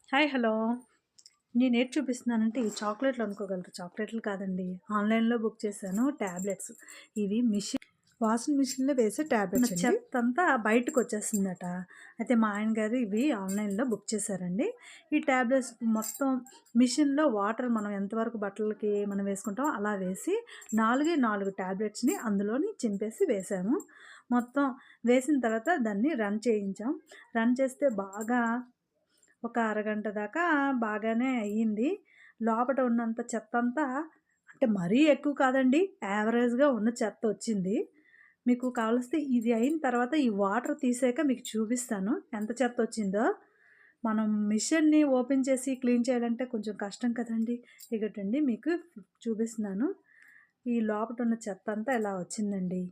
Hi. Hello. నేనేటి చూపిస్తున్నానంటే ఈ చాక్లెట్‌లు అనుకోగలరు. చాక్లెట్‌లు కాదండి. ఆన్‌లైన్‌లో బుక్ చేశాను టాబ్లెట్స్. ఇవి వాషింగ్ మిషన్‌లో వేసే టాబ్లెట్స్ అండి. చెత్తంతా బయటకొచ్చేస్తుందట. అయితే మా ఆయన గారు ఇవి ఆన్‌లైన్‌లో బుక్ చేశారండి. ఈ టాబ్లెట్స్ మొత్తం మిషన్‌లో వాటర్ మనం ఎంతవరకు బట్టలకి మనం వేసుకుంటామో అలా వేసి 4 టాబ్లెట్స్‌ని అందులోని చింపేసి వేశాము. మొత్తం వేసిన తర్వాత దాన్ని రన్ చేయించాం. రన్ చేస్తే బాగా ఒక అరగంట దాకా బాగానే అయ్యింది. లోపట ఉన్నంత చెత్తంతా అంటే మరీ ఎక్కువ కాదండి. యావరేజ్‌గా ఉన్న చెత్తొచ్చింది. మీకు కావలిస్తే ఇది అయిన తర్వాత ఈ వాటర్ తీసాక మీకు చూపిస్తాను ఎంత చెత్తొచ్చిందో. మనం మిషన్‌ని ఓపెన్ చేసి క్లీన్ చేయాలంటే కొంచెం కష్టం కదండీ! ఇగోటండి మీకు చూపిస్తున్నాను. ఈ లోపటున్న చెత్తంతా ఇలా వచ్చిందండి.